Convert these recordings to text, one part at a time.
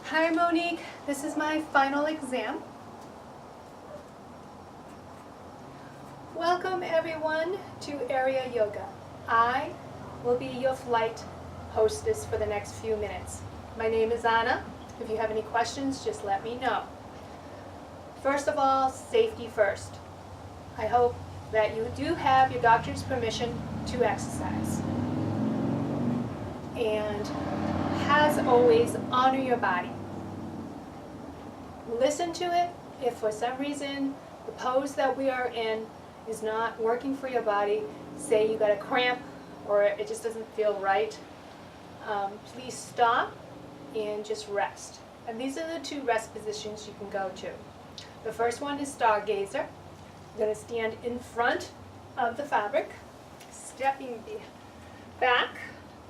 Hi Monique, this is my final exam. Welcome everyone to Area Yoga. I will be your flight hostess for the next few minutes. My name is Anna. If you have any questions, just let me know. First of all, safety first. I hope that you do have your doctor's permission to exercise. And as always, honor your body. Listen to it. If for some reason the pose that we are in is not working for your body, say you got a cramp or it just doesn't feel right, please stop and just rest. And these are the two rest positions you can go to. The first one is Stargazer. You're going to stand in front of the fabric, stepping back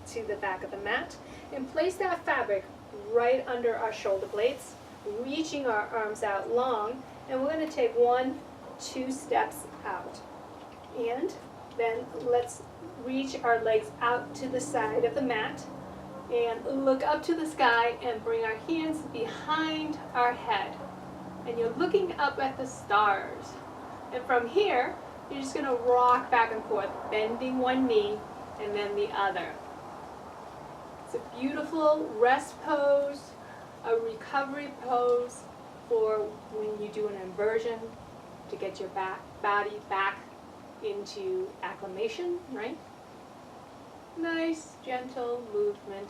to the back of the mat, and place that fabric right under our shoulder blades, reaching our arms out long, and we're going to take 1-2 steps out. And then let's reach our legs out to the side of the mat and look up to the sky and bring our hands behind our head. And you're looking up at the stars. And from here, you're just going to rock back and forth, bending one knee and then the other. It's a beautiful rest pose, a recovery pose for when you do an inversion to get your body back into acclimation, right? Nice, gentle movement.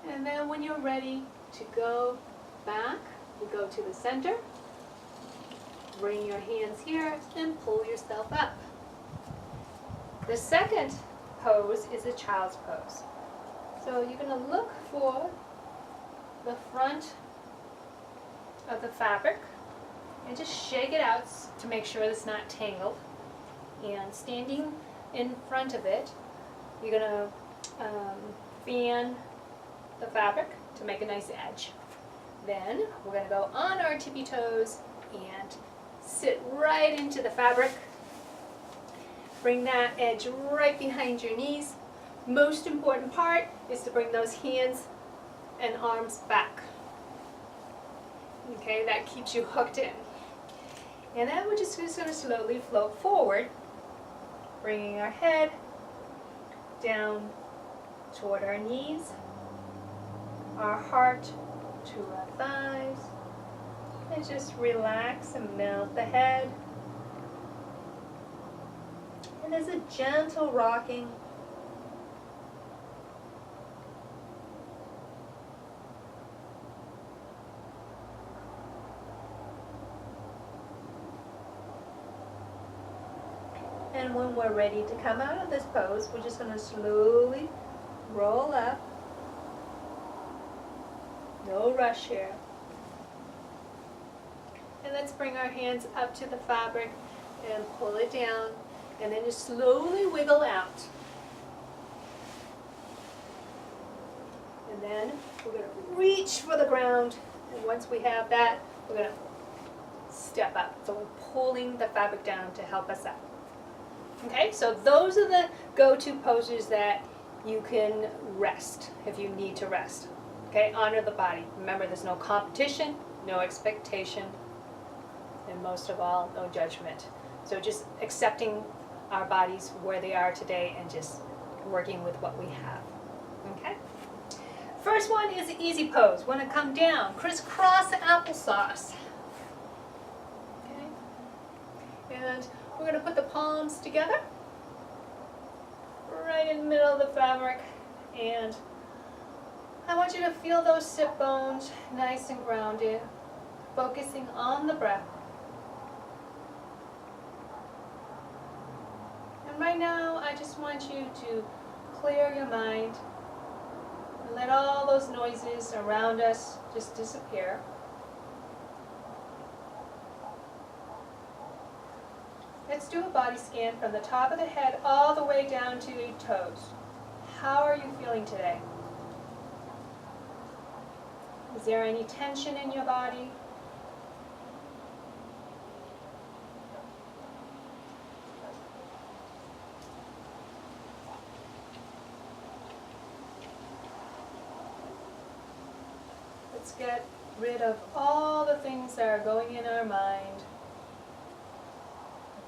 And then when you're ready to go back, you go to the center, bring your hands here, and pull yourself up. The second pose is a child's pose. So you're going to look for the front of the fabric and just shake it out to make sure it's not tangled. And standing in front of it, you're going to fan the fabric to make a nice edge. Then we're going to go on our tippy toes and sit right into the fabric. Bring that edge right behind your knees. Most important part is to bring those hands and arms back. Okay, that keeps you hooked in. And then we're just going to slowly float forward, bringing our head down toward our knees, our heart to our thighs, and just relax and melt the head. And there's a gentle rocking. And when we're ready to come out of this pose, we're just going to slowly roll up. No rush here. And let's bring our hands up to the fabric and pull it down. And then just slowly wiggle out. And then we're going to reach for the ground. And once we have that, we're going to step up. So we're pulling the fabric down to help us up. Okay, so those are the go-to poses that you can rest if you need to rest. Okay, honor the body. Remember, there's no competition, no expectation, and most of all, no judgment. So just accepting our bodies where they are today and just working with what we have. Okay? First one is the easy pose. Want to come down, crisscross applesauce. Okay? And we're going to put the palms together right in the middle of the fabric, and I want you to feel those sit bones nice and grounded, focusing on the breath. And right now, I just want you to clear your mind and let all those noises around us just disappear. Let's do a body scan from the top of the head all the way down to your toes. How are you feeling today? Is there any tension in your body? just get rid of all the things that are going in our mind.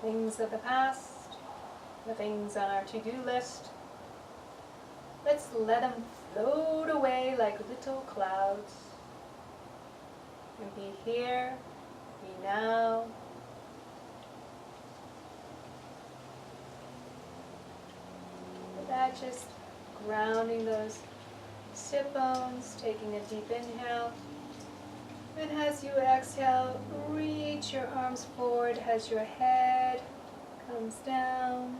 The things of the past, the things on our to-do list. Let's let them float away like little clouds. And be here, be now. With that, just grounding those sit bones, taking a deep inhale. And as you exhale, reach your arms forward as your head comes down.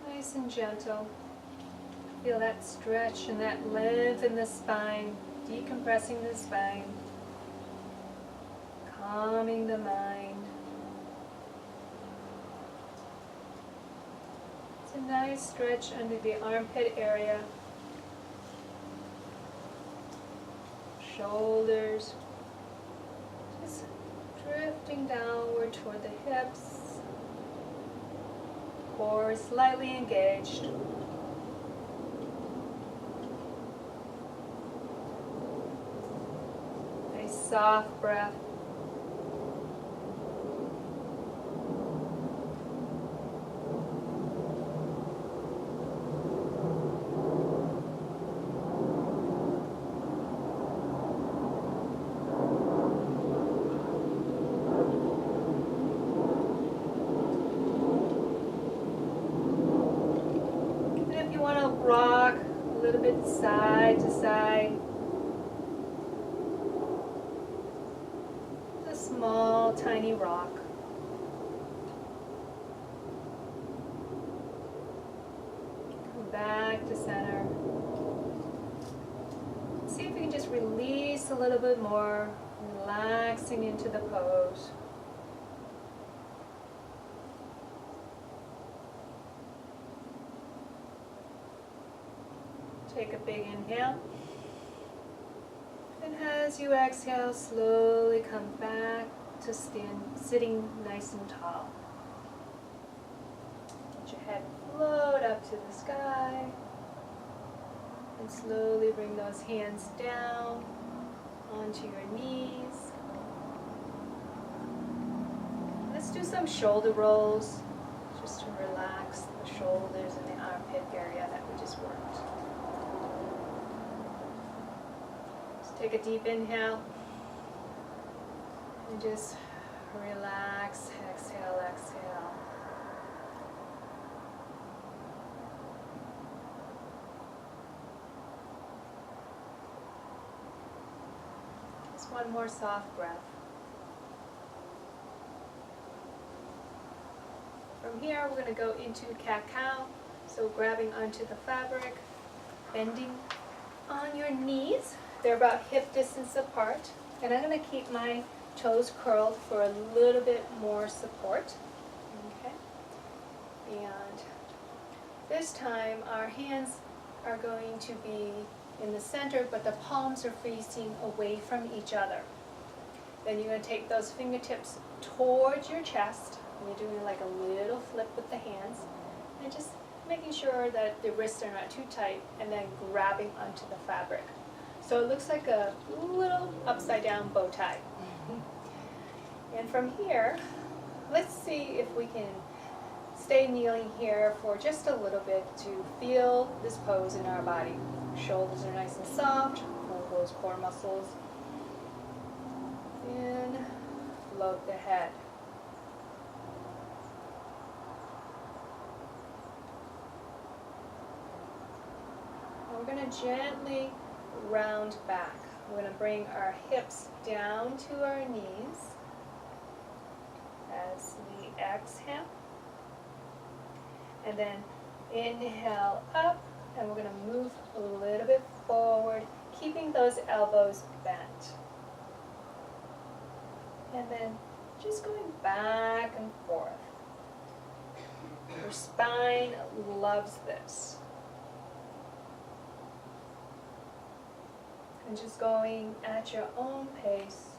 Nice and gentle. Feel that stretch and that length in the spine, decompressing the spine, calming the mind. It's a nice stretch under the armpit area. Shoulders just drifting downward toward the hips. Core slightly engaged. Nice soft breath. Rock a little bit side to side. A small, tiny rock. Come back to center. See if we can just release a little bit more, relaxing into the pose. Take a big inhale, and as you exhale, slowly come back to sitting nice and tall. Let your head float up to the sky, and slowly bring those hands down onto your knees. Let's do some shoulder rolls, just to relax the shoulders and the armpit area that we just worked. Take a deep inhale and just relax, exhale, exhale. Just one more soft breath. From here, we're going to go into cat-cow. So grabbing onto the fabric, bending on your knees. They're about hip distance apart, and I'm going to keep my toes curled for a little bit more support. Okay. And this time our hands are going to be in the center, but the palms are facing away from each other. Then you're going to take those fingertips towards your chest, and you're doing like a little flip with the hands, and just making sure that the wrists are not too tight, and then grabbing onto the fabric. So it looks like a little upside down bow tie. And from here, let's see if we can stay kneeling here for just a little bit to feel this pose in our body. Shoulders are nice and soft, pull those core muscles, and float the head. And we're going to gently round back. We're going to bring our hips down to our knees as we exhale. And then inhale up, and we're going to move a little bit forward, keeping those elbows bent. And then just going back and forth. Your spine loves this. And just going at your own pace.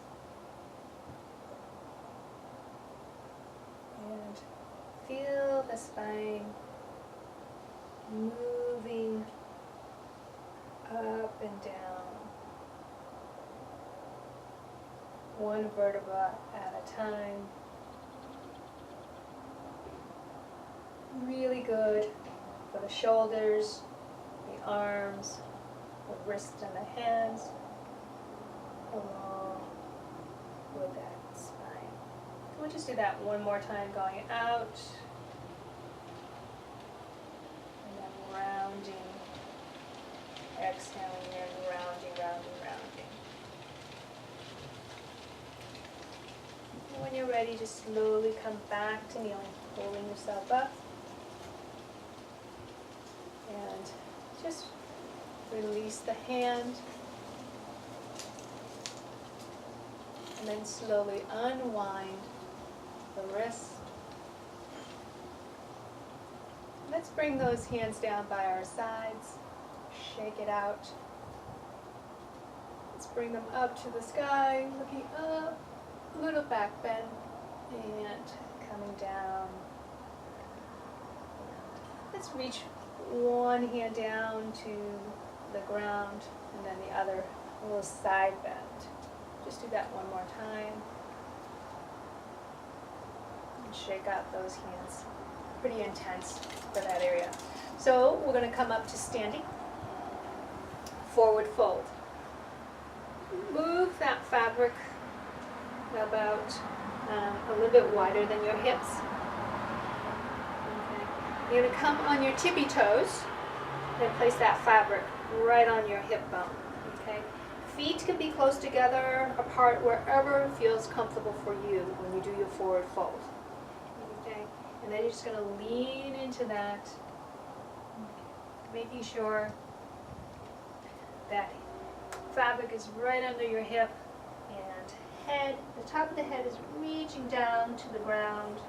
And feel the spine moving up and down. one vertebra at a time. Really good for the shoulders, the arms, the wrists and the hands, along with that spine. So we'll just do that one more time, going out, and then rounding, exhaling in, rounding, rounding, rounding. And when you're ready, just slowly come back to kneeling, pulling yourself up, and just release the hand, and then slowly unwind the wrist. Let's bring those hands down by our sides, shake it out. Let's bring them up to the sky, looking up, a little back bend, and coming down. Let's reach one hand down to the ground, and then the other, a little side bend. Just do that one more time. And shake out those hands. Pretty intense for that area. So we're going to come up to standing. Forward fold. Move that fabric about a little bit wider than your hips. Okay. You're going to come on your tippy toes and place that fabric right on your hip bone. Okay. Feet can be close together, apart, wherever feels comfortable for you when you do your forward fold. Okay. And then you're just going to lean into that, making sure that fabric is right under your hip, and head, the top of the head is reaching down to the ground,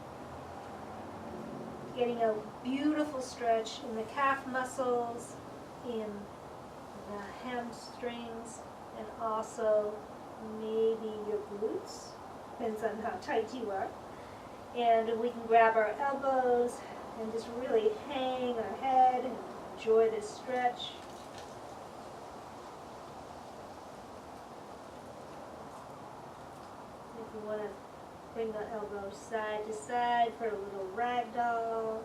getting a beautiful stretch in the calf muscles, in the hamstrings, and also maybe your glutes, depends on how tight you are. And we can grab our elbows and just really hang our head and enjoy this stretch. If you want to bring the elbows side to side for a little ragdoll.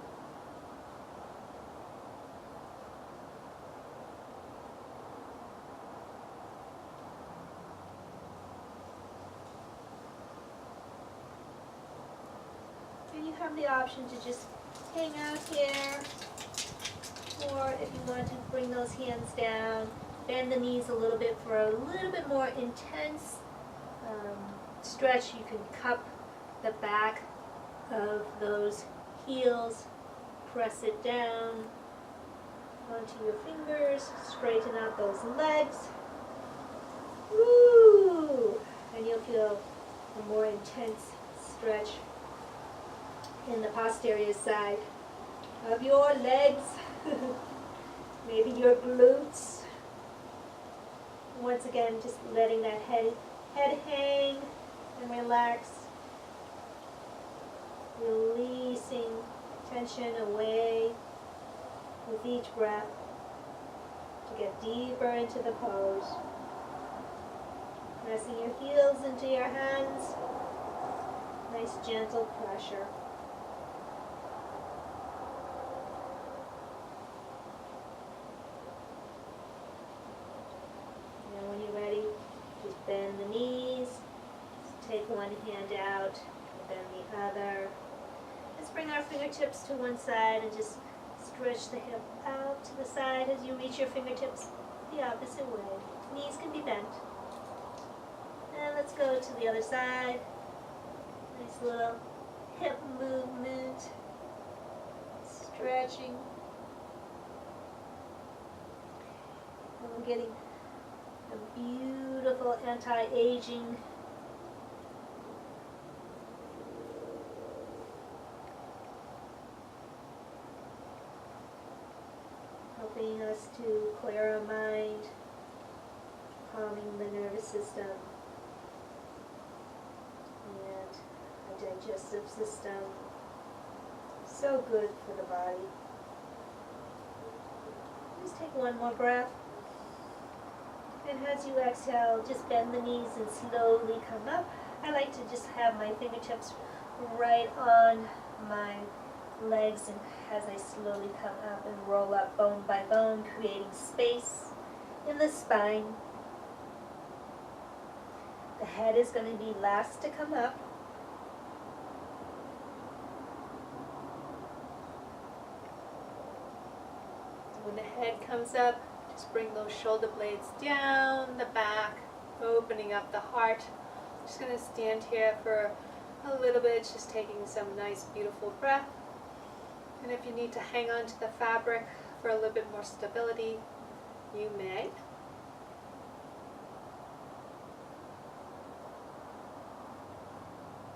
And you have the option to just hang out here, or if you want to bring those hands down, bend the knees a little bit for a little bit more intense stretch. You can cup the back of those heels, press it down onto your fingers, straighten out those legs. Woo! And you'll feel a more intense stretch in the posterior side of your legs, maybe your glutes. Once again, just letting that head hang and relax, releasing tension away with each breath to get deeper into the pose. Pressing your heels into your hands, nice gentle pressure. Now when you're ready, just bend the knees, take one hand out, then the other. Let's bring our fingertips to one side and just stretch the hip out to the side as you reach your fingertips the opposite way. Knees can be bent. And let's go to the other side. Nice little hip movement. Stretching. And we're getting a beautiful anti-aging helping us to clear our mind, calming the nervous system and a digestive system. So good for the body. Just take one more breath And as you exhale, just bend the knees and slowly come up. I like to just have my fingertips right on my legs, and as I slowly come up and roll up bone by bone, creating space in the spine. The head is going to be last to come up. When the head comes up, just bring those shoulder blades down the back, opening up the heart. Just going to stand here for a little bit, just taking some nice, beautiful breath. And if you need to hang on to the fabric for a little bit more stability, you may.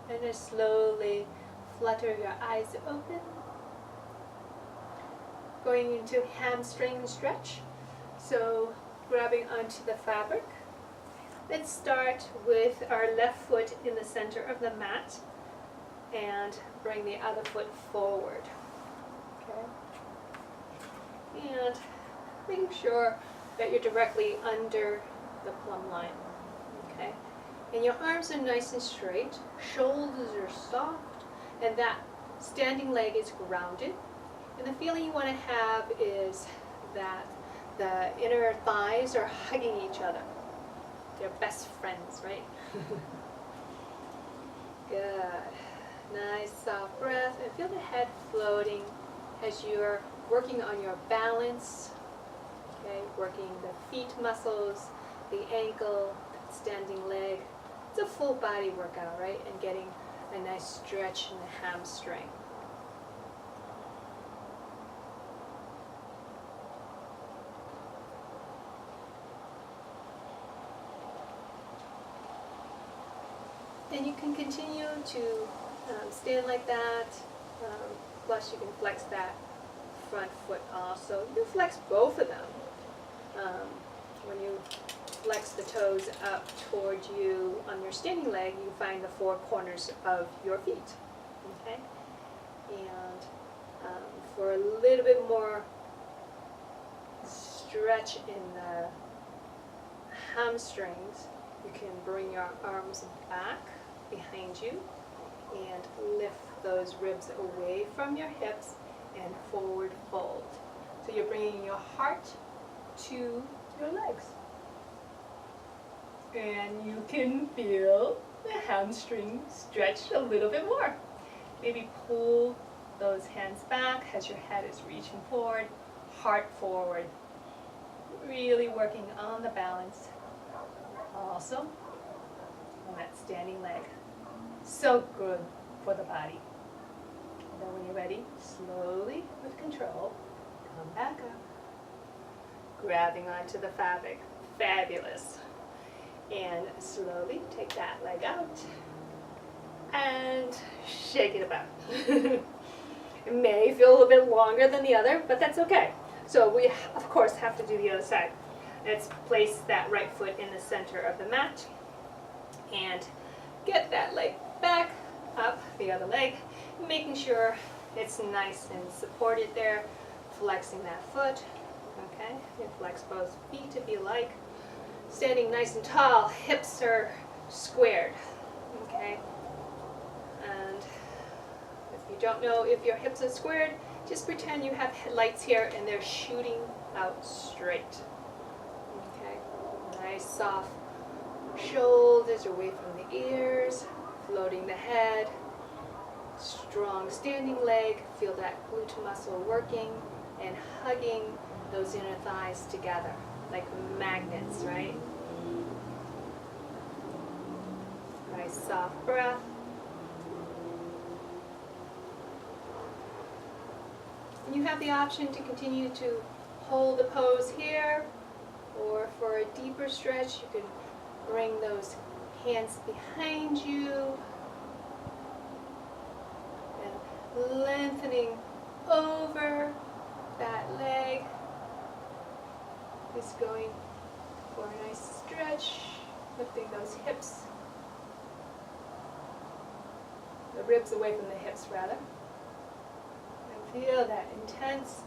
And just slowly flutter your eyes open. Going into hamstring stretch. So grabbing onto the fabric. Let's start with our left foot in the center of the mat and bring the other foot forward. Okay. And making sure that you're directly under the plumb line. Okay. And your arms are nice and straight, shoulders are soft, and that standing leg is grounded. And the feeling you want to have is that the inner thighs are hugging each other. They're best friends, right? Good. Nice soft breath. And feel the head floating as you're working on your balance. Okay, working the feet muscles, the ankle, standing leg. It's a full body workout, right? And getting a nice stretch in the hamstring. And you can continue to stand like that, plus you can flex that front foot also. You can flex both of them. When you flex the toes up towards you on your standing leg, you find the four corners of your feet. Okay? And for a little bit more stretch in the hamstrings, you can bring your arms back behind you and lift those ribs away from your hips and forward fold. So you're bringing your heart to your legs. And you can feel the hamstring stretch a little bit more. Maybe pull those hands back as your head is reaching forward, heart forward. Really working on the balance. Also, on that standing leg. So good for the body. And then when you're ready, slowly, with control, come back up. Grabbing onto the fabric. Fabulous. And slowly take that leg out. And shake it about. It may feel a little bit longer than the other, but that's okay. So we, of course, have to do the other side. Let's place that right foot in the center of the mat and get that leg back up, the other leg, making sure it's nice and supported there, flexing that foot. Okay, you flex both feet if you like. Standing nice and tall, hips are squared. Okay, and if you don't know if your hips are squared, just pretend you have headlights here and they're shooting out straight. Nice soft shoulders away from the ears, floating the head, strong standing leg, feel that glute muscle working and hugging those inner thighs together like magnets, right? Nice soft breath. And you have the option to continue to hold the pose here, or for a deeper stretch, you can bring those hands behind you and lengthening over that leg. Just going for a nice stretch, lifting those hips, the ribs away from the hips rather. And feel that intense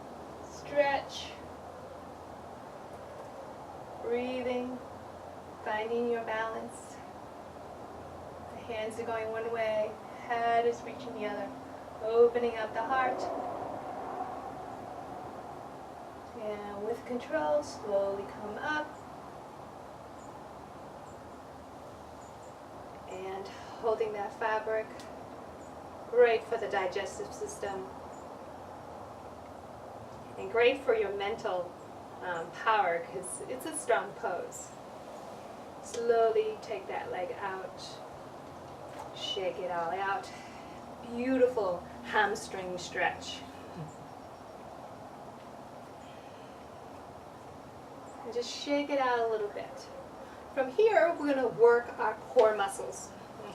stretch. Breathing finding your balance. The hands are going one way, head is reaching the other, opening up the heart. And with control, slowly come up. And holding that fabric, great for the digestive system. And great for your mental power, because it's a strong pose. Slowly take that leg out. Shake it all out. Beautiful hamstring stretch. And just shake it out a little bit. From here, we're going to work our core muscles,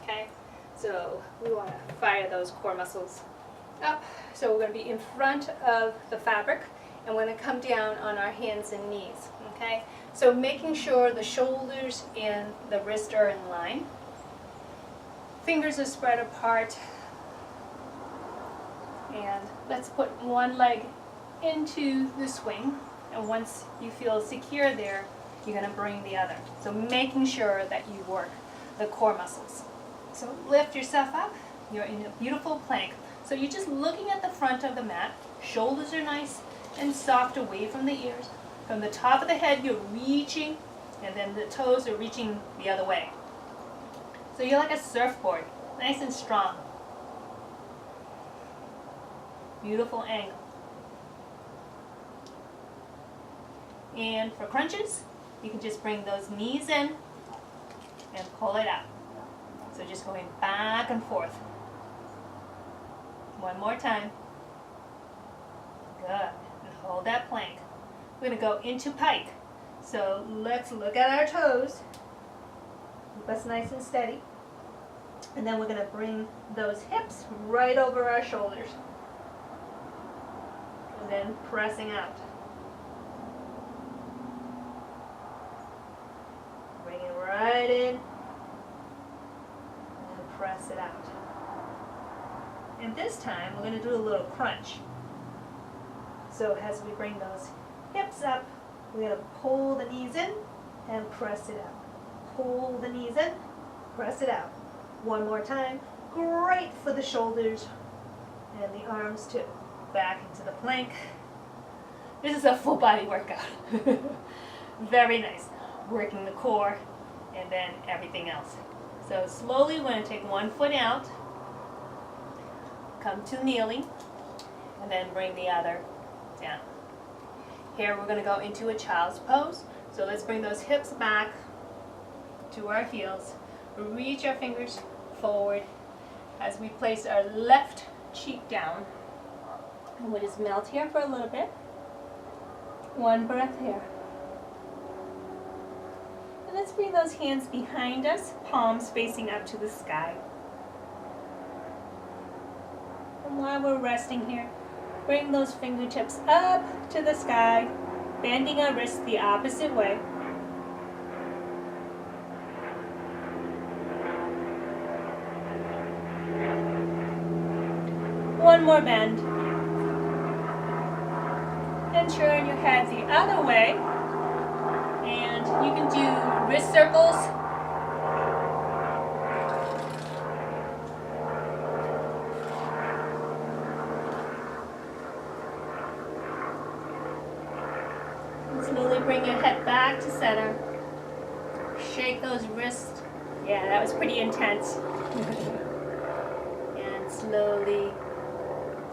okay? So we want to fire those core muscles up. So we're going to be in front of the fabric, and we're going to come down on our hands and knees, okay? So making sure the shoulders and the wrist are in line. Fingers are spread apart. And let's put one leg into the swing. And once you feel secure there, you're going to bring the other. So making sure that you work the core muscles. So lift yourself up. You're in a beautiful plank. So you're just looking at the front of the mat. Shoulders are nice and soft away from the ears. From the top of the head, you're reaching, and then the toes are reaching the other way. So you're like a surfboard, nice and strong. Beautiful angle. And for crunches, you can just bring those knees in and pull it out. So just going back and forth. One more time. Good. And hold that plank. We're going to go into pike. So let's look at our toes. Keep us nice and steady. And then we're going to bring those hips right over our shoulders. And then pressing out. Bring it right in. And press it out. And this time we're going to do a little crunch. So as we bring those hips up, we're going to pull the knees in and press it out. Pull the knees in, press it out. One more time. Great for the shoulders and the arms too. Back into the plank. This is a full body workout. Very nice. Working the core and then everything else. So slowly we're going to take one foot out, come to kneeling, and then bring the other down. Here we're going to go into a child's pose. So let's bring those hips back to our heels. Reach our fingers forward as we place our left cheek down. And we'll just melt here for a little bit. One breath here. And let's bring those hands behind us, palms facing up to the sky. And while we're resting here, bring those fingertips up to the sky, bending our wrists the opposite way. One more bend. And turn your head the other way. And you can do wrist circles. Slowly bring your head back to center. Shake those wrists. Yeah, that was pretty intense. And slowly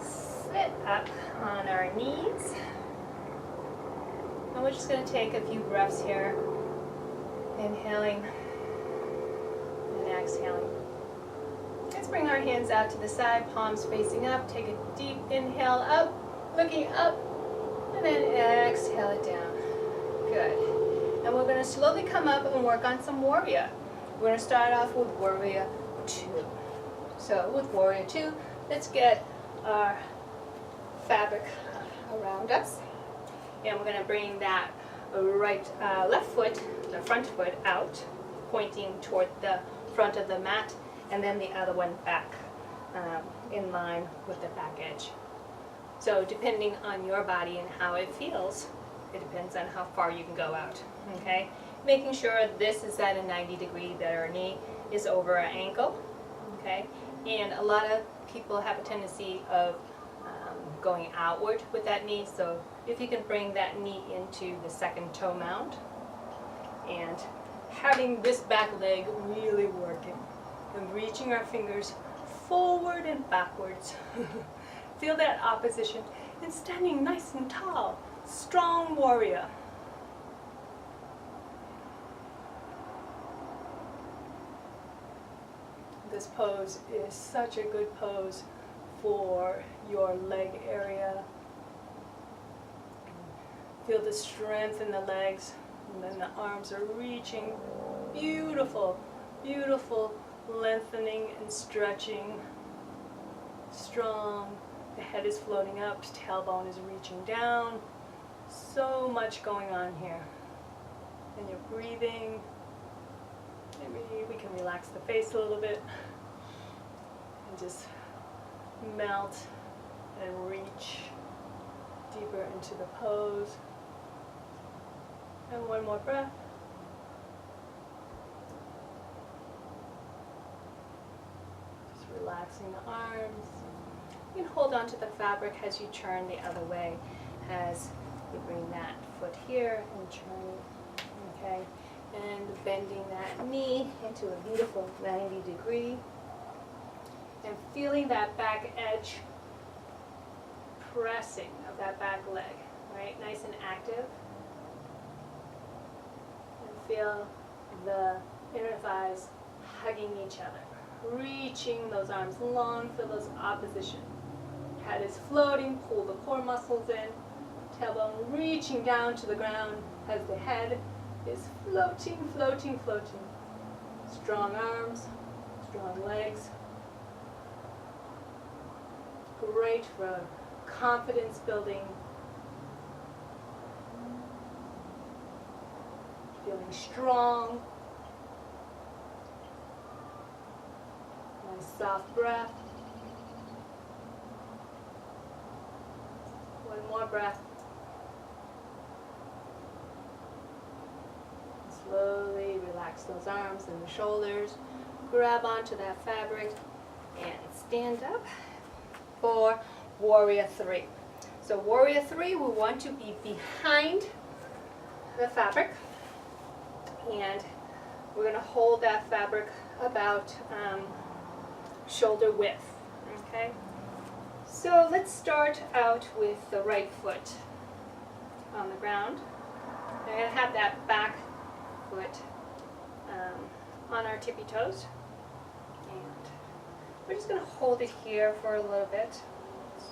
sit up on our knees. And we're just going to take a few breaths here. Inhaling and exhaling. Let's bring our hands out to the side, palms facing up. Take a deep inhale up, looking up, and then exhale it down. Good. And we're going to slowly come up and work on some warrior. We're going to start off with warrior 2. So with warrior 2, let's get our fabric around us. And we're going to bring that left foot, the front foot out, pointing toward the front of the mat, and then the other one back in line with the back edge. So depending on your body and how it feels, it depends on how far you can go out, okay? making sure this is at a 90 degree, that our knee is over our ankle, okay? And a lot of people have a tendency of going outward with that knee, so if you can bring that knee into the second toe mound and having this back leg really working and reaching our fingers forward and backwards. Feel that opposition and standing nice and tall, strong warrior. This pose is such a good pose for your leg area. Feel the strength in the legs, and then the arms are reaching. Beautiful, beautiful lengthening and stretching. Strong. The head is floating up, tailbone is reaching down. So much going on here. And you're breathing. Maybe we can relax the face a little bit and just melt and reach deeper into the pose. And one more breath. Just relaxing the arms. You can hold on to the fabric as you turn the other way, as you bring that foot here and turn, okay? And bending that knee into a beautiful 90 degree. And feeling that back edge pressing of that back leg, right? Nice and active. And feel the inner thighs hugging each other. Reaching those arms long for those opposition. Head is floating, pull the core muscles in. Tailbone reaching down to the ground as the head is floating, floating, floating. Strong arms, strong legs. Great for confidence building. Feeling strong. Nice soft breath. One more breath. Slowly relax those arms and the shoulders. Grab onto that fabric and stand up for Warrior 3. So Warrior 3, we want to be behind the fabric, and we're going to hold that fabric about shoulder width. Okay. So let's start out with the right foot on the ground. I'm going to have that back foot on our tippy toes, and we're just going to hold it here for a little bit,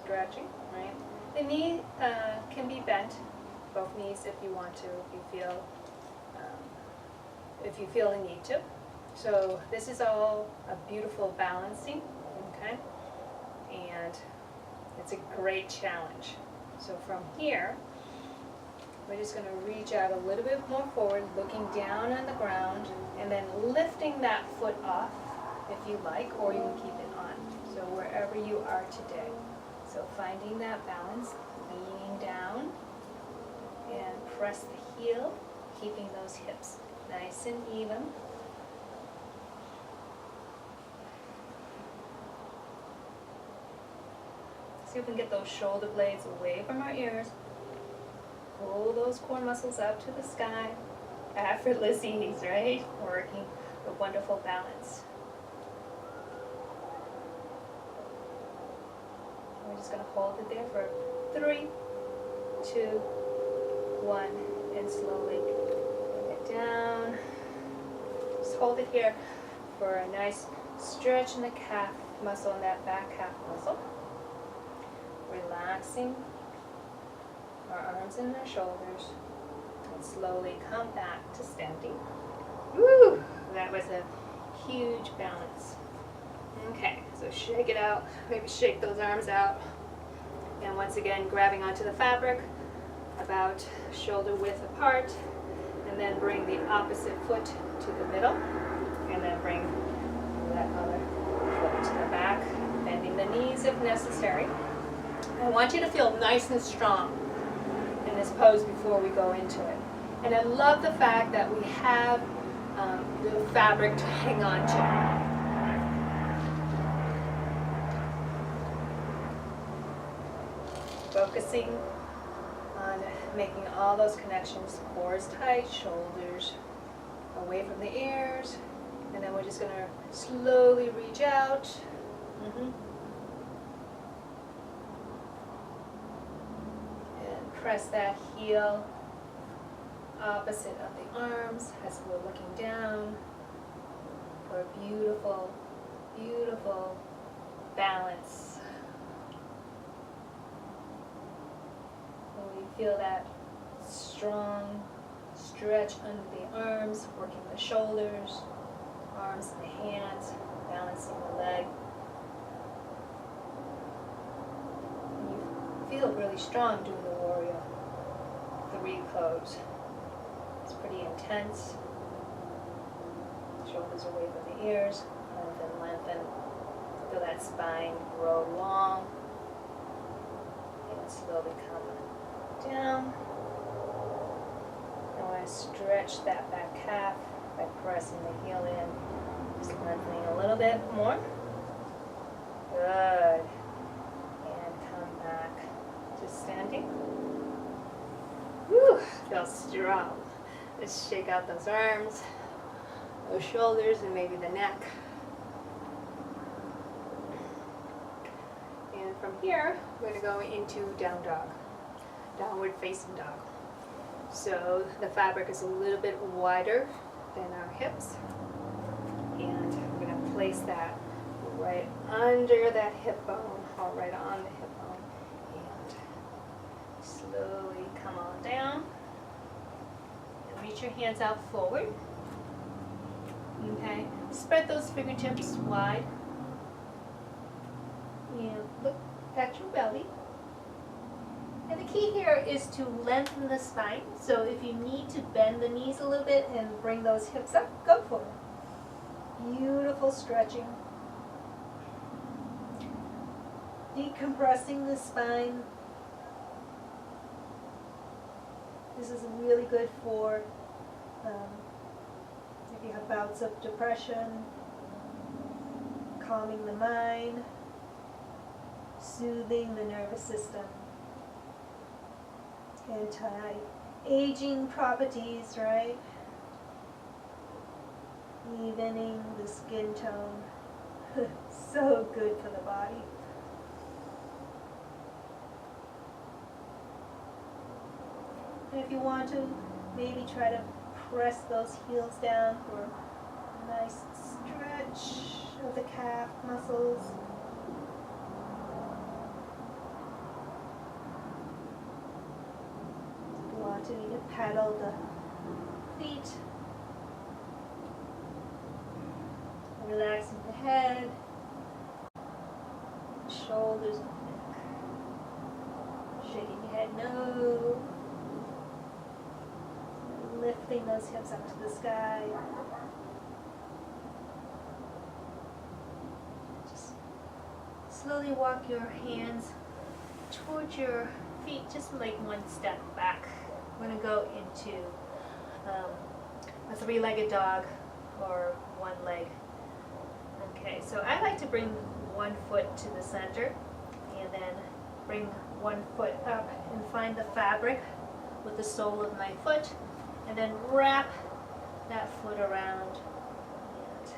stretching, right? The knee can be bent, both knees if you want to, if you feel the need to. So this is all a beautiful balancing, okay? And it's a great challenge. So from here, we're just going to reach out a little bit more forward, looking down on the ground, and then lifting that foot off if you like, or you can keep it on. So wherever you are today. So finding that balance, leaning down, and press the heel, keeping those hips nice and even. See if we can get those shoulder blades away from our ears. Pull those core muscles up to the sky. Effortless ease, right? Working a wonderful balance. We're just going to hold it there for 3, 2, 1, and slowly bring it down. Just hold it here for a nice stretch in the calf muscle and that back calf muscle. Relaxing our arms and our shoulders, and slowly come back to standing. Woo! That was a huge balance. Okay, so shake it out, maybe shake those arms out, and once again grabbing onto the fabric about shoulder width apart, and then bring the opposite foot to the middle, and then bring that other foot to the back, bending the knees if necessary. I want you to feel nice and strong in this pose before we go into it. And I love the fact that we have the fabric to hang on to. Focusing on making all those connections, cores tight, shoulders away from the ears, and then we're just going to slowly reach out. And press that heel opposite of the arms as we're looking down for a beautiful, beautiful balance. And we feel that strong stretch under the arms, working the shoulders, arms and the hands, balancing the leg. And you feel really strong doing the Warrior 3 pose. It's pretty intense. Shoulders away from the ears, lengthen, lengthen. Feel that spine grow long. And slowly come down. I want to stretch that back calf by pressing the heel in. Just lengthening a little bit more. Good. And come back to standing. Whew, feels strong. Let's shake out those arms, those shoulders, and maybe the neck. And from here, we're going to go into down dog, downward facing dog. So the fabric is a little bit wider than our hips. And we're going to place that right under that hip bone, or right on the hip bone. And slowly come on down. And reach your hands out forward. Okay, spread those fingertips wide. And look at your belly. And the key here is to lengthen the spine. So if you need to bend the knees a little bit and bring those hips up, go for it. Beautiful stretching. Decompressing the spine. This is really good for if you have bouts of depression, calming the mind, soothing the nervous system. Anti-aging properties, right? Evening the skin tone. So good for the body. And if you want to, maybe try to press those heels down for a nice stretch of the calf muscles. To need to paddle the feet, relaxing the head, shoulders, neck, shaking your head no, lifting those hips up to the sky. Just slowly walk your hands towards your feet, just like one step back. We're going to go into a 3-legged dog, or one leg. Okay, so I like to bring one foot to the center and then bring one foot up and find the fabric with the sole of my foot, and then wrap that foot around and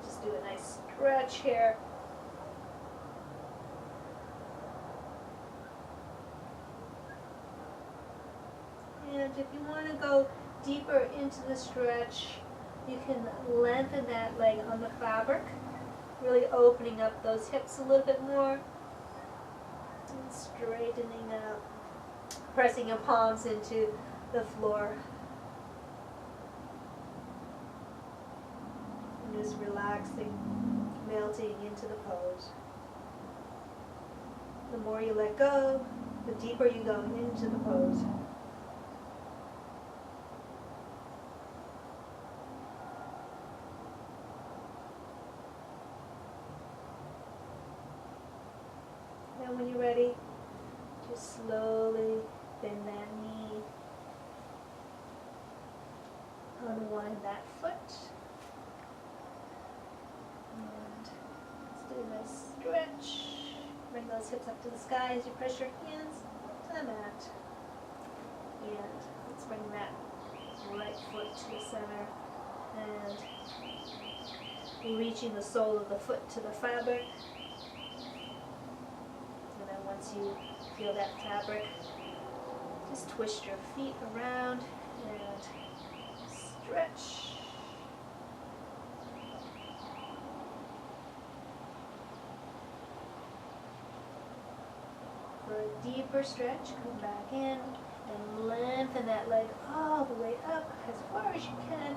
just do a nice stretch here. And if you want to go deeper into the stretch, you can lengthen that leg on the fabric, really opening up those hips a little bit more, and straightening up, pressing your palms into the floor. And just relaxing, melting into the pose. The more you let go, the deeper you go into the pose. And when you're ready, just slowly bend that knee. unwind that foot. And let's do a nice stretch. Bring those hips up to the sky as you press your hands to the mat. And let's bring that right foot to the center. And reaching the sole of the foot to the fabric. And then once you feel that fabric, just twist your feet around and stretch. For a deeper stretch, come back in and lengthen that leg all the way up as far as you can.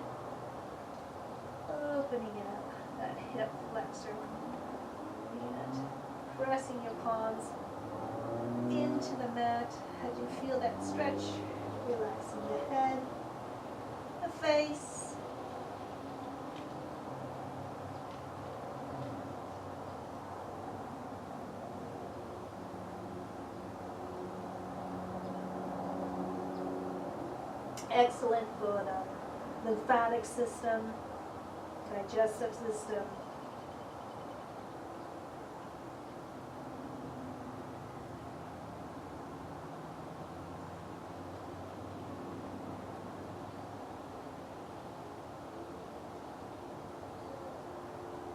Opening it up, that hip flexor. And pressing your palms into the mat as you feel that stretch, relaxing the head, the face. Excellent for the lymphatic system, digestive system.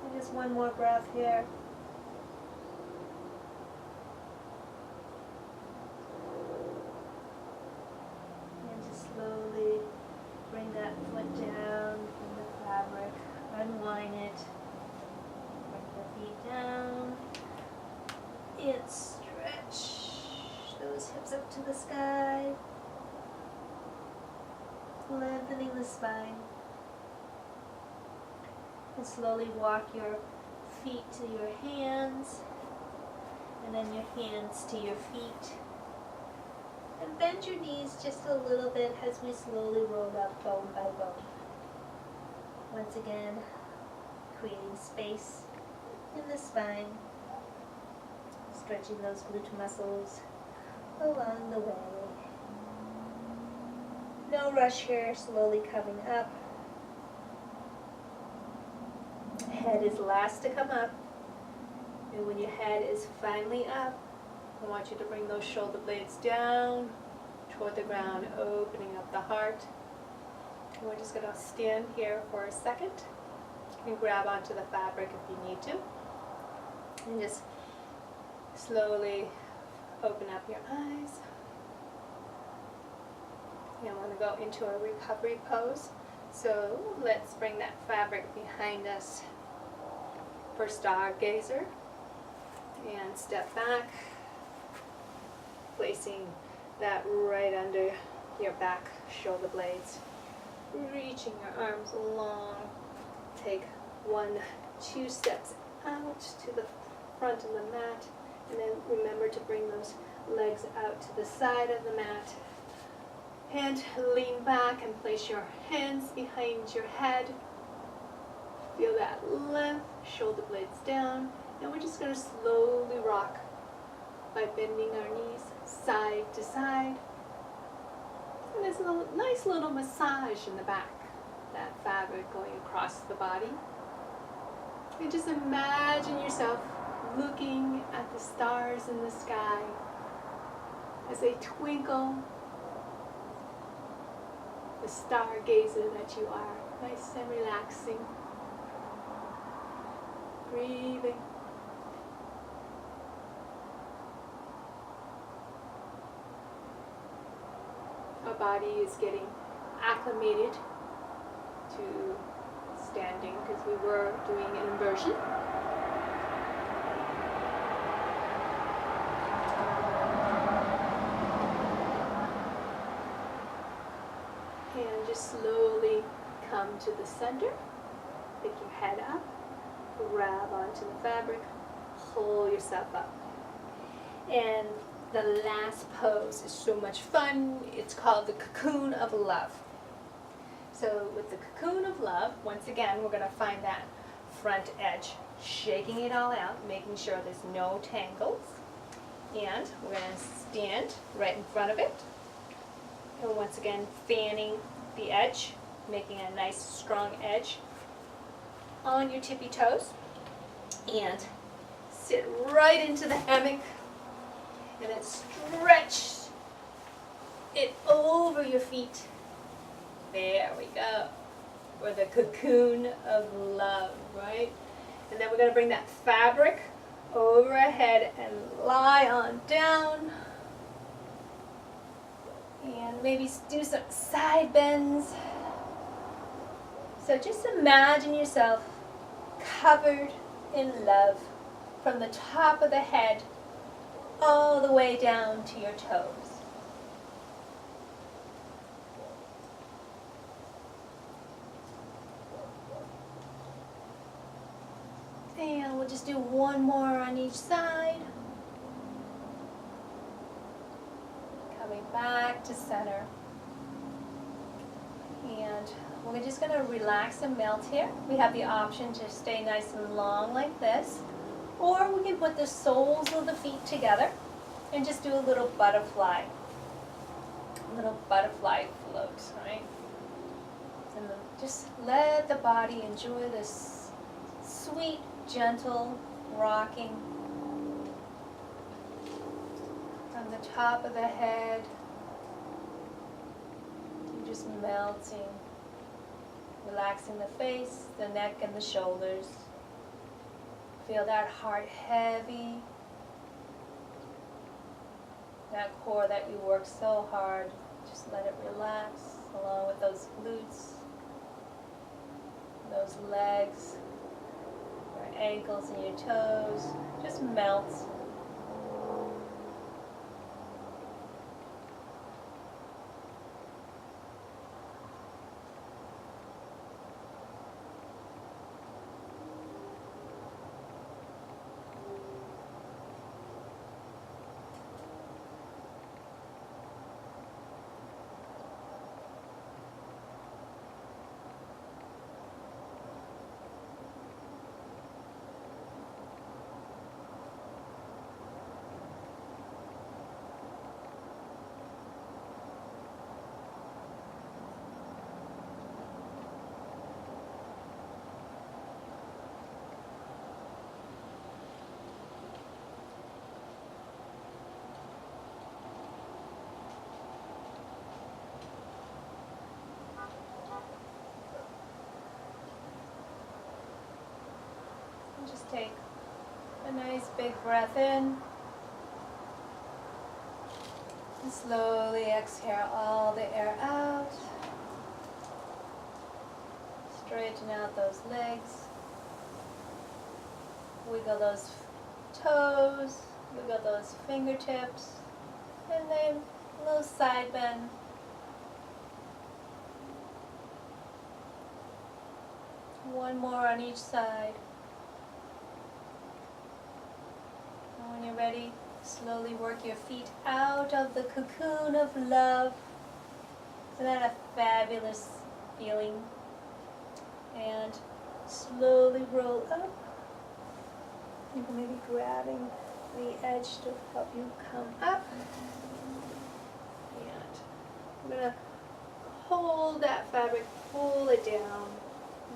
And just one more breath here. Slowly bring that foot down from the fabric, unwind it, bring the feet down, and stretch those hips up to the sky, lengthening the spine, and slowly walk your feet to your hands, and then your hands to your feet. And bend your knees just a little bit as we slowly roll up bone by bone. Once again, creating space in the spine, stretching those glute muscles along the way. No rush here, slowly coming up. Head is last to come up. And when your head is finally up, I want you to bring those shoulder blades down toward the ground, opening up the heart. And we're just going to stand here for a second and grab onto the fabric if you need to. And just slowly open up your eyes. And we're going to go into a recovery pose. So let's bring that fabric behind us for stargazer. And step back, placing that right under your back shoulder blades. Reaching your arms long. Take 1-2 steps out to the front of the mat. And then remember to bring those legs out to the side of the mat. And lean back and place your hands behind your head. Feel that length, shoulder blades down. And we're just going to slowly rock by bending our knees side to side. And there's a nice little massage in the back, that fabric going across the body. And just imagine yourself looking at the stars in the sky as they twinkle. The stargazer that you are, nice and relaxing. Breathing. Our body is getting acclimated to standing because we were doing an inversion. And just slowly come to the center. Pick your head up. Grab onto the fabric. Pull yourself up. And the last pose is so much fun. It's called the cocoon of love. So with the cocoon of love, once again, we're going to find that front edge, shaking it all out, making sure there's no tangles. And we're going to stand right in front of it. And once again, fanning the edge making a nice strong edge on your tippy toes. And sit right into the hammock and then stretch it over your feet. There we go. Or the cocoon of love, right? And then we're going to bring that fabric over our head and lie on down. And maybe do some side bends. So just imagine yourself covered in love from the top of the head all the way down to your toes. And we'll just do one more on each side. Coming back to center. And we're just going to relax and melt here. We have the option to stay nice and long like this. Or we can put the soles of the feet together and just do a little butterfly. A little butterfly float, right? And then just let the body enjoy this sweet, gentle rocking from the top of the head. You're just melting, relaxing the face, the neck, and the shoulders. Feel that heart heavy, that core that you work so hard. Just let it relax, along with those glutes, those legs, your ankles and your toes. Just melt. Just take a nice big breath in and slowly exhale all the air out. Straighten out those legs. Wiggle those toes, wiggle those fingertips, and then a little side bend. One more on each side. When you're ready, slowly work your feet out of the cocoon of love. Isn't that a fabulous feeling? And slowly roll up. You can maybe grabbing the edge to help you come up. And I'm going to hold that fabric, pull it down,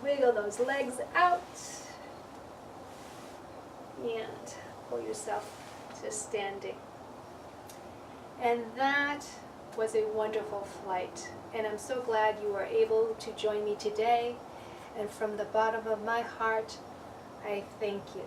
wiggle those legs out, and pull yourself to standing. And that was a wonderful flight, and I'm so glad you were able to join me today. And from the bottom of my heart, I thank you.